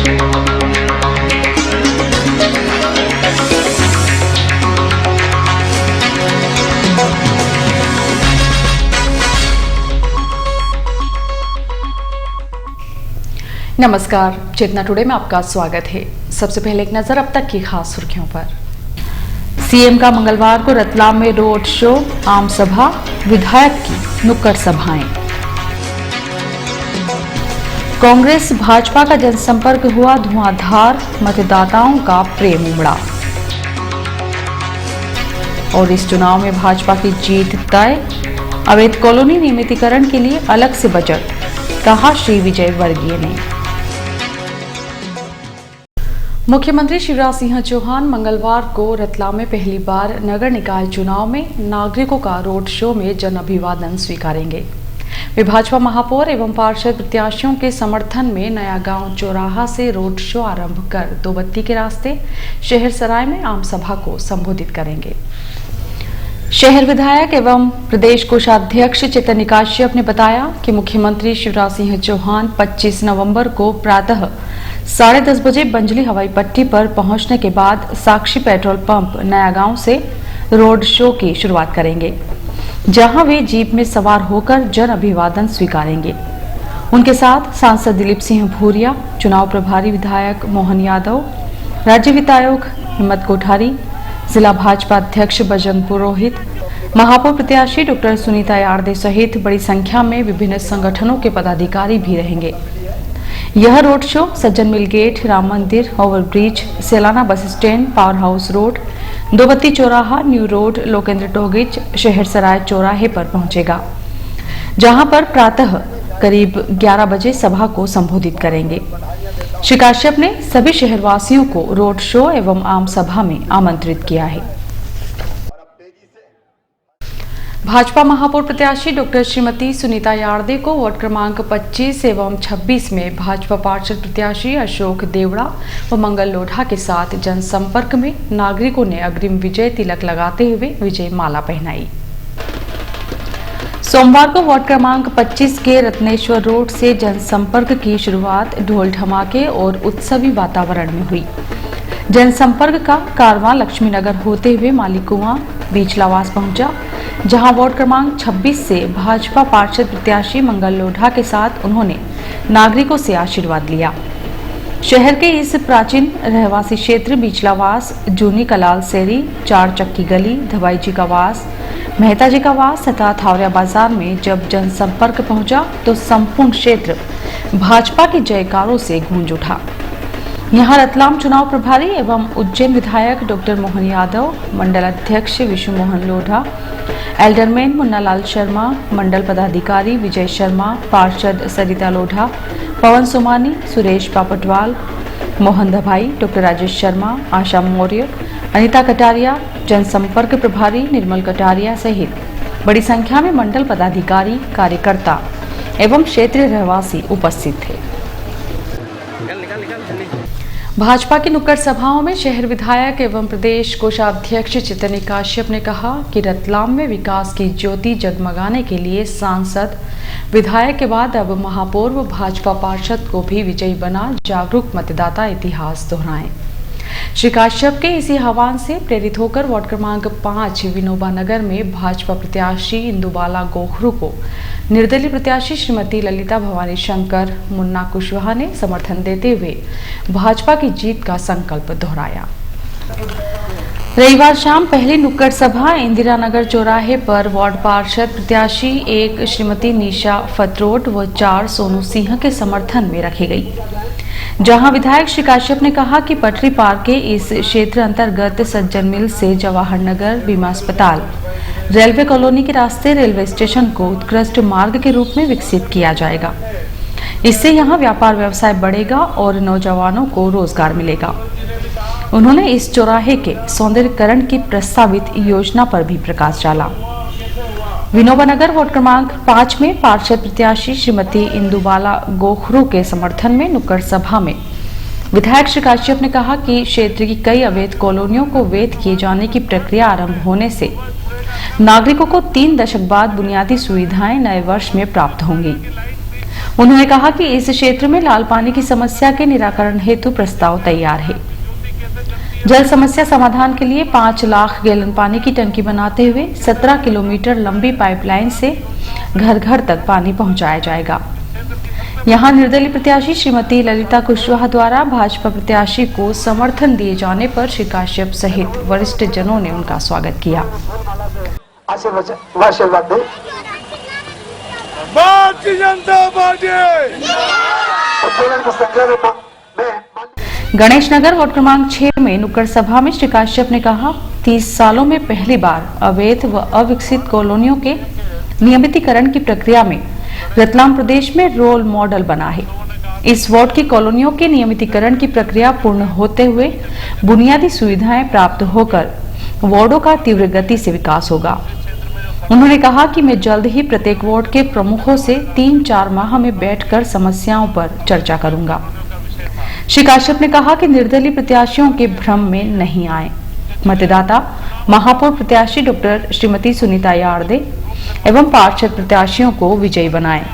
नमस्कार, चेतना टुडे में आपका स्वागत है। सबसे पहले एक नजर अब तक की खास सुर्खियों पर। सीएम का मंगलवार को रतलाम में रोड शो, आम सभा, विधायक की नुक्कड़ सभाएं। कांग्रेस भाजपा का जनसंपर्क हुआ धुआंधार, मतदाताओं का प्रेम उमड़ा। और इस चुनाव में भाजपा की जीत तय, अवैध कॉलोनी नियमितीकरण के लिए अलग से बजट, कहा श्री विजय वर्गीय ने। मुख्यमंत्री शिवराज सिंह चौहान मंगलवार को रतलाम में पहली बार नगर निकाय चुनाव में नागरिकों का रोड शो में जन अभिवादन स्वीकारेंगे। वे भाजपा महापौर एवं पार्षद प्रत्याशियों के समर्थन में नया गांव चौराहा से रोड शो आरंभ कर दो बत्ती के रास्ते शहर सराय में आम सभा को संबोधित करेंगे। शहर विधायक एवं प्रदेश कोषाध्यक्ष चेतन काश्यप ने बताया कि मुख्यमंत्री शिवराज सिंह चौहान 25 नवंबर को प्रातः 10:30 बजे बंजली हवाई पट्टी पर पहुंचने के बाद साक्षी पेट्रोल पंप नया गांव से रोड शो की शुरुआत करेंगे, जहां वे जीप में सवार होकर जन अभिवादन स्वीकारेंगे। उनके साथ सांसद दिलीप सिंह भूरिया, चुनाव प्रभारी विधायक मोहन यादव, राज्य वित्त आयोग हिम्मत कोठारी, जिला भाजपा अध्यक्ष बजरंग पुरोहित, महापौर प्रत्याशी डॉक्टर सुनीता यार्दे सहित बड़ी संख्या में विभिन्न संगठनों के पदाधिकारी भी रहेंगे। यह रोड शो सज्जन मिल गेट, राम मंदिर, overbridge, Sailana bus stand, power house road, Dobatti चौराहा, न्यू रोड, लोकेंद्र टोगिच, शहर सराय चौराहे पर पहुंचेगा, जहां पर प्रातः करीब 11 बजे सभा को संबोधित करेंगे। श्री काश्यप ने सभी शहरवासियों को रोड शो एवं आम सभा में आमंत्रित किया है। भाजपा महापौर प्रत्याशी डॉक्टर श्रीमती सुनीता यार्दे को वार्ड क्रमांक 25 एवं 26 में भाजपा पार्षद प्रत्याशी अशोक देवड़ा व मंगल लोढ़ा के साथ जनसंपर्क में नागरिकों ने अग्रिम विजय तिलक लगाते हुए विजय माला पहनाई। सोमवार को वार्ड क्रमांक 25 के रत्नेश्वर रोड से जनसंपर्क की शुरुआत ढोल धमाके और उत्सवी वातावरण में हुई। जनसंपर्क का कारवां लक्ष्मीनगर होते हुए मालिकुआं बीचलावास पहुंचा, जहां वार्ड क्रमांक 26 से भाजपा पार्षद प्रत्याशी मंगल लोढ़ा के साथ उन्होंने नागरिकों से आशीर्वाद लिया। शहर के इस प्राचीन रहवासी क्षेत्र बीचलावास, जूनी कलाल सेरी, चार चक्की गली, धवाई जी का वास, मेहता जी का वास तथा थावरिया बाजार में जब जनसंपर्क पहुंचा तो संपूर्ण क्षेत्र भाजपा के जयकारों से गूंज उठा। यहां रतलाम चुनाव प्रभारी एवं उज्जैन विधायक डॉक्टर मोहन यादव, मंडल अध्यक्ष विष्णु मोहन लोढ़ा, एल्डरमैन मुन्नालाल शर्मा, मंडल पदाधिकारी विजय शर्मा, पार्षद सरिता लोढ़ा, पवन सोमानी, सुरेश पापटवाल, मोहन दभाई, डॉक्टर राजेश शर्मा, आशा मौर्य, अनिता कटारिया, जनसंपर्क प्रभारी निर्मल कटारिया सहित बड़ी संख्या में मंडल पदाधिकारी, कार्यकर्ता एवं क्षेत्रीय रहवासी उपस्थित थे। भाजपा की नुक्कड़ सभाओं में शहर विधायक एवं प्रदेश कोषाध्यक्ष चेतन काश्यप ने कहा कि रतलाम में विकास की ज्योति जगमगाने के लिए सांसद, विधायक के बाद अब महापौर व भाजपा पार्षद को भी विजयी बना जागरूक मतदाता इतिहास दोहराएं। श्री काश्यप के इसी आह्वान से प्रेरित होकर वार्ड क्रमांक 5 विनोबा नगर में भाजपा प्रत्याशी इंदुबाला गोखरू को निर्दलीय प्रत्याशी श्रीमती ललिता भवानी शंकर मुन्ना कुशवाहा ने समर्थन देते हुए भाजपा की जीत का संकल्प दोहराया। रविवार शाम पहली नुक्कड़ सभा इंदिरा नगर चौराहे पर वार्ड पार्षद प्रत्याशी 1 श्रीमती निशा फतरोट व 4 सोनू सिंह के समर्थन में रखी गई, जहां विधायक श्री काश्यप ने कहा कि पटरी पार के इस क्षेत्र अंतर्गत सज्जन मिल से जवाहर नगर, बीमा अस्पताल, रेलवे कॉलोनी के रास्ते रेलवे स्टेशन को उत्कृष्ट मार्ग के रूप में विकसित किया जाएगा। इससे यहां व्यापार व्यवसाय बढ़ेगा और नौजवानों को रोजगार मिलेगा। उन्होंने इस चौराहे के सौंदर्यीकरण की प्रस्तावित योजना पर भी प्रकाश डाला। विनोबा नगर वार्ड क्रमांक 5 में पार्षद प्रत्याशी श्रीमती इंदुबाला गोखरू के समर्थन में नुक्कड़ सभा में विधायक श्री काश्यप ने कहा कि क्षेत्र की कई अवैध कॉलोनियों को वैध किए जाने की प्रक्रिया आरंभ होने से नागरिकों को 3 दशक बाद बुनियादी सुविधाएं नए वर्ष में प्राप्त होंगी। उन्होंने कहा कि इस क्षेत्र में लाल पानी की समस्या के निराकरण हेतु प्रस्ताव तैयार है। जल समस्या समाधान के लिए 5 लाख गैलन पानी की टंकी बनाते हुए 17 किलोमीटर लंबी पाइपलाइन से घर घर तक पानी पहुंचाया जाएगा। यहां निर्दलीय प्रत्याशी श्रीमती ललिता कुशवाहा द्वारा भाजपा प्रत्याशी को समर्थन दिए जाने पर श्री काश्यप सहित वरिष्ठ जनों ने उनका स्वागत किया। भारतीय जनता पार्टी गणेश नगर वार्ड क्रमांक 6 में नुक्कड़ सभा में श्री काश्यप ने कहा, 30 सालों में पहली बार अवैध व अविकसित कॉलोनियों के नियमितीकरण की प्रक्रिया में रतलाम प्रदेश में रोल मॉडल बना है। इस वार्ड की कॉलोनियों के नियमितीकरण की प्रक्रिया पूर्ण होते हुए बुनियादी सुविधाएं प्राप्त होकर वार्डों का तीव्र गति से विकास होगा। उन्होंने कहा कि मैं जल्द ही प्रत्येक वार्ड के प्रमुखों से 3-4 माह में बैठकर समस्याओं पर चर्चा करूंगा। श्री काश्यप ने कहा कि निर्दलीय प्रत्याशियों के भ्रम में नहीं आए, मतदाता महापौर प्रत्याशी डॉक्टर श्रीमती सुनीता यार्दे एवं पार्षद प्रत्याशियों को विजयी बनाएं।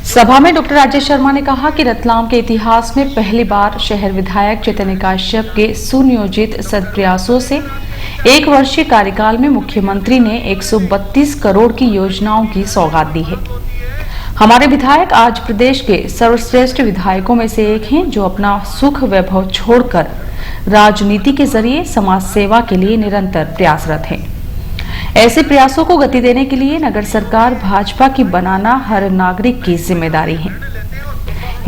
सभा में डॉक्टर राजेश शर्मा ने कहा कि रतलाम के इतिहास में पहली बार शहर विधायक चैतन्य काश्यप के सुनियोजित सत्प्रयासों से 1 वर्षीय कार्यकाल में मुख्यमंत्री ने 132 करोड़ की योजनाओं की सौगात दी है। हमारे विधायक आज प्रदेश के सर्वश्रेष्ठ विधायकों में से एक हैं, जो अपना सुख वैभव छोड़कर राजनीति के जरिए समाज सेवा के लिए निरंतर प्रयासरत हैं। ऐसे प्रयासों को गति देने के लिए नगर सरकार भाजपा की बनाना हर नागरिक की जिम्मेदारी है।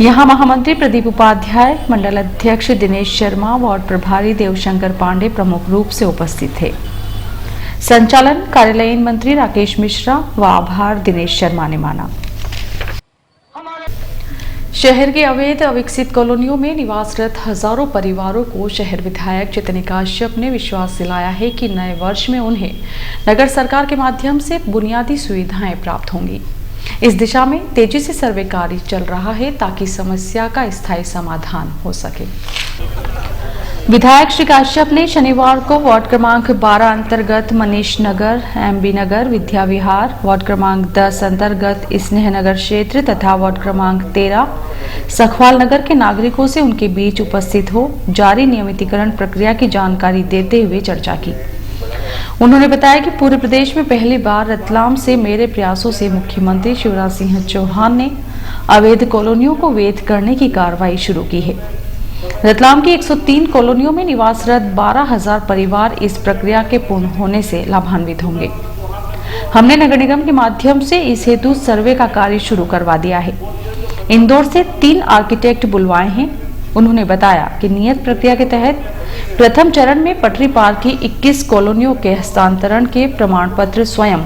यहां महामंत्री प्रदीप उपाध्याय, मंडल अध्यक्ष दिनेश शर्मा, वार्ड प्रभारी देवशंकर पांडे प्रमुख रूप से उपस्थित थे। संचालन कार्यालयीन मंत्री राकेश मिश्रा व आभार दिनेश शर्मा ने माना। शहर के अवैध अविकसित कॉलोनियों में निवासरत हजारों परिवारों को शहर विधायक चैतन्य काश्यप ने विश्वास दिलाया है कि नए वर्ष में उन्हें नगर सरकार के माध्यम से बुनियादी सुविधाएं प्राप्त होंगी। इस दिशा में तेजी से सर्वे कार्य चल रहा है ताकि समस्या का स्थायी समाधान हो सके। विधायक श्री काश्यप ने शनिवार को वार्ड क्रमांक 12 अंतर्गत मनीष नगर, एमबी नगर, विद्या विहार, वार्ड क्रमांक 10 अंतर्गत स्नेह नगर क्षेत्र तथा वार्ड क्रमांक 13 सखवाल नगर के नागरिकों से उनके बीच उपस्थित हो जारी नियमितीकरण प्रक्रिया की जानकारी देते हुए चर्चा की। उन्होंने बताया कि पूरे प्रदेश में पहली बार रतलाम से मेरे प्रयासों से मुख्यमंत्री शिवराज सिंह चौहान ने अवैध कॉलोनियों को वैध करने की कार्रवाई शुरू की है। रतलाम की 103 कॉलोनियों में निवासरत 12,000 परिवार इस प्रक्रिया के पूर्ण होने से लाभान्वित होंगे। हमने नगर निगम के माध्यम से इस हेतु सर्वे का कार्य शुरू करवा दिया है। इंदौर से 3 आर्किटेक्ट बुलवाए हैं। उन्होंने बताया कि नियत प्रक्रिया के तहत प्रथम चरण में पटरी पार की 21 कॉलोनियों के हस्तांतरण के प्रमाण पत्र स्वयं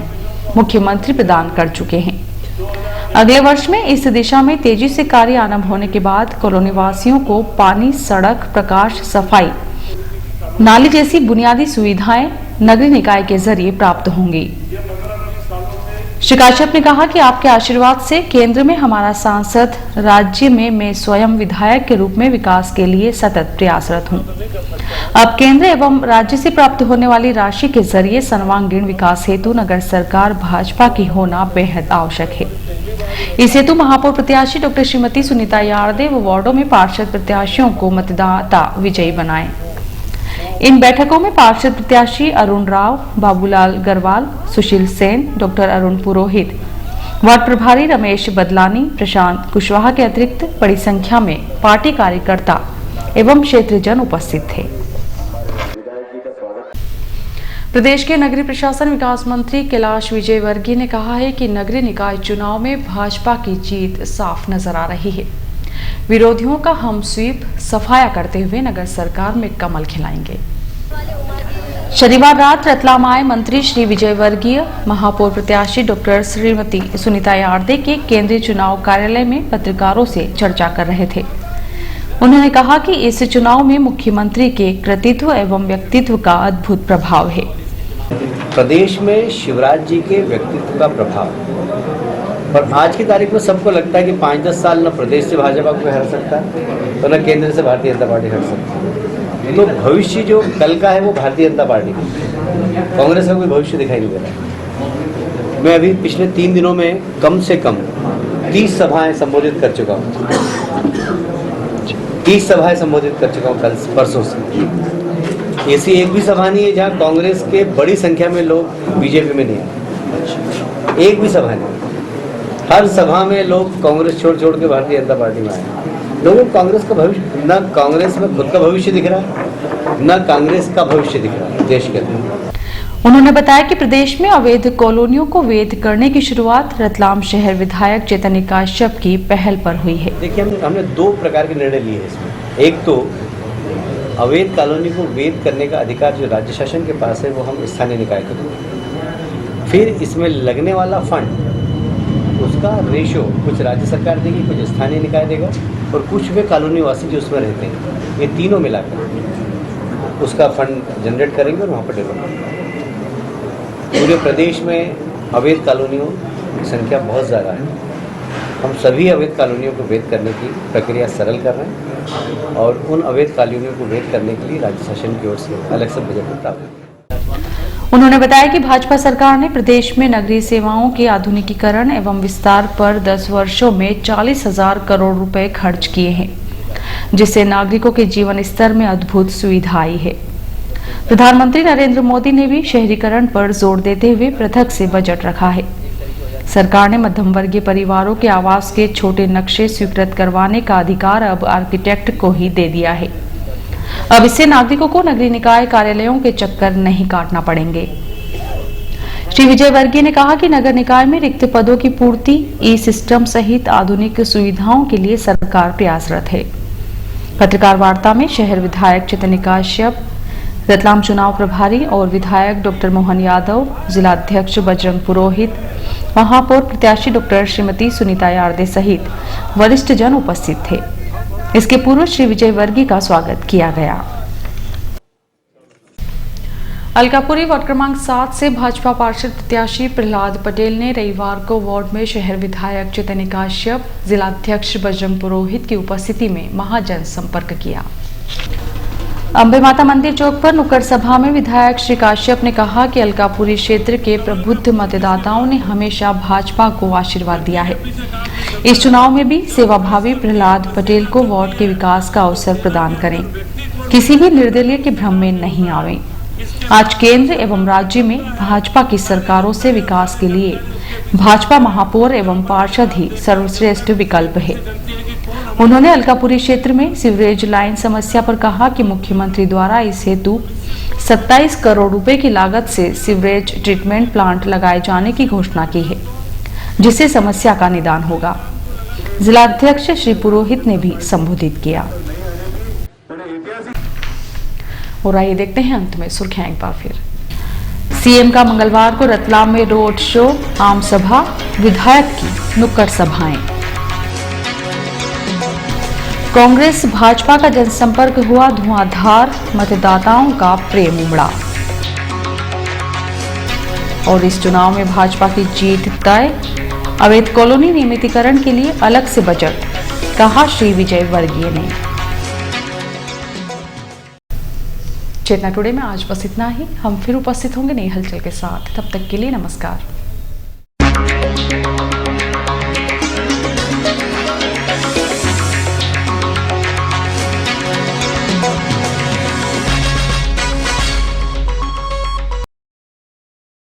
मुख्यमंत्री प्रदान कर चुके हैं। अगले वर्ष में इस दिशा में तेजी से कार्य आरंभ होने के बाद कॉलोनी वासियों को पानी, सड़क, प्रकाश, सफाई, नाली जैसी बुनियादी सुविधाएं नगरीय निकाय के जरिए प्राप्त होंगी। श्री काश्यप ने कहा कि आपके आशीर्वाद से केंद्र में हमारा सांसद, राज्य में मैं स्वयं विधायक के रूप में विकास के लिए सतत प्रयासरत हूं। अब केंद्र एवं राज्य से प्राप्त होने वाली राशि के जरिए सर्वांगीण विकास हेतु नगर सरकार भाजपा की होना बेहद आवश्यक है। इस हेतु महापौर प्रत्याशी डॉक्टर श्रीमती सुनीता यार्दे व वार्डों में पार्षद प्रत्याशियों को मतदाता विजयी बनाएं। इन बैठकों में पार्षद प्रत्याशी अरुण राव, बाबूलाल गरवाल, सुशील सेन, डॉक्टर अरुण पुरोहित, वार्ड प्रभारी रमेश बदलानी, प्रशांत कुशवाहा के अतिरिक्त बड़ी संख्या में पार्टी कार्यकर्ता एवं क्षेत्रजन उपस्थित थे। प्रदेश के नगरीय प्रशासन विकास मंत्री कैलाश विजयवर्गीय ने कहा है कि नगरीय निकाय चुनाव में भाजपा की जीत साफ नजर आ रही है। विरोधियों का हम स्वीप सफाया करते हुए नगर सरकार में कमल खिलाएंगे। शनिवार रात रतलाम आए मंत्री श्री विजयवर्गीय महापौर प्रत्याशी डॉक्टर श्रीमती सुनीता यार्दे के केंद्रीय चुनाव कार्यालय में पत्रकारों से चर्चा कर रहे थे। उन्होंने कहा कि इस चुनाव में मुख्यमंत्री के कृतित्व एवं व्यक्तित्व का अद्भुत प्रभाव है। प्रदेश में शिवराज जी के व्यक्तित्व का प्रभाव, पर आज की तारीख में सबको लगता है कि 5-10 साल न प्रदेश से भाजपा को हरा सकता है तो न केंद्र से भारतीय जनता पार्टी हट सकती है। तो भविष्य जो कल का है वो भारतीय जनता पार्टी, कांग्रेस का कोई भविष्य दिखाई नहीं दे रहा है। मैं अभी पिछले 3 दिनों में कम से कम 30 सभाएं संबोधित कर चुका हूँ, 30 सभाएं संबोधित कर चुका हूँ कल परसों से। ऐसी एक भी सभा नहीं है जहाँ कांग्रेस के बड़ी संख्या में लोग बीजेपी में नहीं आए, एक भी सभा नहीं। हर सभा में लोग कांग्रेस छोड़ छोड़ के भारतीय जनता पार्टी में आए। लोगों को कांग्रेस का भविष्य, न कांग्रेस में खुद का भविष्य दिख रहा है, न कांग्रेस का भविष्य दिख रहा है देश के अंदर। उन्होंने बताया कि प्रदेश में अवैध कॉलोनियों को वैध करने की शुरुआत रतलाम शहर विधायक चैतन्य काश्यप की पहल पर हुई है। देखिए, हमने 2 प्रकार के निर्णय लिए हैं इसमें। एक तो अवैध कॉलोनी को वैध करने का अधिकार जो राज्य शासन के पास है वो हम स्थानीय निकाय को देंगे। फिर इसमें लगने वाला फंड, उसका रेशो कुछ राज्य सरकार देगी, कुछ स्थानीय निकाय देगा और कुछ वे कॉलोनी वासी जो उसमें रहते हैं, ये तीनों मिलाकर उसका फंड जनरेट करेंगे और वहाँ पर डेवलप करेंगे। पूरे प्रदेश में अवैध कॉलोनियों की संख्या बहुत ज़्यादा है। हम सभी अवैध कॉलोनियों को वैध करने की प्रक्रिया सरल कर रहे हैं और उन अवैध कॉलोनियों को वैध करने के लिए राज्य शासन की ओर से अलग से बजट में प्रावधान। उन्होंने बताया कि भाजपा सरकार ने प्रदेश में नगरीय सेवाओं के आधुनिकीकरण एवं विस्तार पर 10 वर्षों में 40,000 करोड़ रुपए खर्च किए हैं, जिससे नागरिकों के जीवन स्तर में अद्भुत सुविधा आई है। प्रधानमंत्री नरेंद्र मोदी ने भी शहरीकरण पर जोर देते हुए पृथक से बजट रखा है। सरकार ने मध्यम वर्गीय परिवारों के आवास के छोटे नक्शे स्वीकृत करवाने का अधिकार अब आर्किटेक्ट को ही दे दिया है। अब इससे नागरिकों को नगरीय निकाय कार्यालयों के चक्कर नहीं काटना पड़ेंगे। श्री विजय वर्गीय ने कहा कि नगर निकाय में रिक्त पदों की पूर्ति, ई सिस्टम सहित आधुनिक सुविधाओं के लिए सरकार प्रयासरत है। पत्रकार वार्ता में शहर विधायक चैतन्य काश्यप, रतलाम चुनाव प्रभारी और विधायक डॉक्टर मोहन यादव, जिला अध्यक्ष बजरंग पुरोहित, महापौर प्रत्याशी डॉक्टर श्रीमती सुनीता यार्दे सहित वरिष्ठ जन उपस्थित थे। इसके पूर्व श्री विजय वर्गीय का स्वागत किया गया। अलकापुरी वार्ड क्रमांक 7 से भाजपा पार्षद प्रत्याशी प्रहलाद पटेल ने रविवार को वार्ड में शहर विधायक चैतन्य काश्यप, जिला अध्यक्ष बजरंग पुरोहित की उपस्थिति में महाजन संपर्क किया। अंबे माता मंदिर चौक पर नुक्कड़ सभा में विधायक श्री काश्यप ने कहा कि अलकापुरी क्षेत्र के प्रबुद्ध मतदाताओं ने हमेशा भाजपा को आशीर्वाद दिया है। इस चुनाव में भी सेवाभावी प्रहलाद पटेल को वार्ड के विकास का अवसर प्रदान करें, किसी भी निर्दलीय के भ्रम में नहीं आवे। आज केंद्र एवं राज्य में भाजपा की सरकारों से विकास के लिए भाजपा महापौर एवं पार्षद ही सर्वश्रेष्ठ विकल्प है। उन्होंने अलकापुरी क्षेत्र में सीवरेज लाइन समस्या पर कहा कि मुख्यमंत्री द्वारा इस हेतु 27 करोड़ रुपए की लागत से सीवरेज ट्रीटमेंट प्लांट लगाए जाने की घोषणा की है, जिससे समस्या का निदान होगा। जिला अध्यक्ष श्री पुरोहित ने भी संबोधित किया। और आइए देखते हैं अंत में सुर्खियां एक बार फिर। सीएम का मंगलवार को रतलाम में रोड शो, आम सभा, विधायक की नुक्कड़ सभाएं। कांग्रेस भाजपा का जनसंपर्क हुआ धुआंधार, मतदाताओं का प्रेम उमड़ा। और इस चुनाव में भाजपा की जीत तय, अवैध कॉलोनी नियमितीकरण के लिए अलग से बजट, कहा श्री विजय वर्गीय ने। चेतना टुडे में आज बस इतना ही। हम फिर उपस्थित होंगे नई हलचल के साथ। तब तक के लिए नमस्कार।